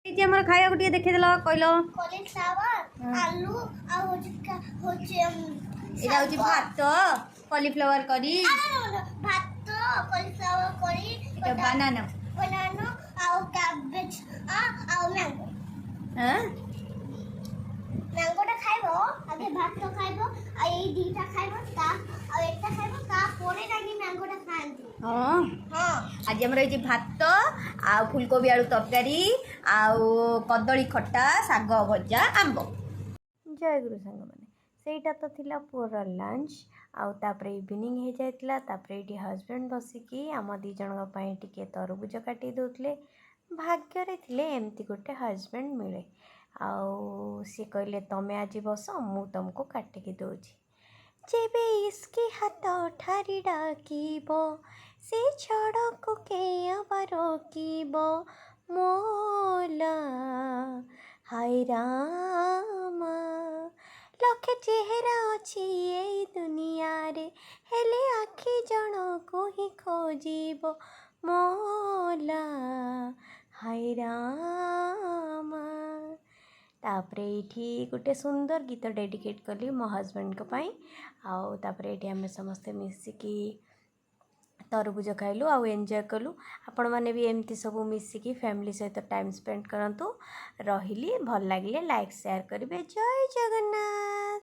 ये हमर खाया गुटिया देखे देलो कहलो कॉलीफ्लावर आलू आ होचे एटा होची भात कॉलीफ्लावर करी भात कॉलीफ्लावर करी एटा बनाना आ कैबेज आ मैंगो हां मैंगोटा खाइबो आगे भात तो खाइबो आ ए दीटा खाइबो ता आ एकटा खाइबो ता परे लागी मैंगोटा खाएंती हां हां आज हमर होची भात आ फूलकोबी आलू तरकारी आ कदली खट्टा साग भजा आंब जय गुरु संग माने सेटा तो थिला पूरा लंच आउ तापर इवनिंग हो जाइतला तापर एटी हस्बैंड बसिकी आम दी जन पई टिके तरबुज काटी दोतले भाग्य रे थिले एमती गोटे हस्बैंड मिले आउ सी कहले तमे आज बस मु तुमको काटिकी दौची जेबे इसके हाथ ठारी डाकिबो से छड़क के आबार रोकिबो मोला हाय रामा लखे चेहरा अच्छी ये दुनिया रे हेले आखि जन को ही खोजिबो मोला हाय रामा तापर ये गोटे सुंदर गीत डेडिकेट कली मो हस्बैंड को पाई आउ तापर ये आम समस्ते मिसिकी तरबुज खाइलु आउ एंजॉय कलु आपण मैंने भी एमती सब मिसिकी फैमिली सहित टाइम स्पेंड करंतु रहिली भल लागिले लाइक शेयर करिवे जय जगन्नाथ।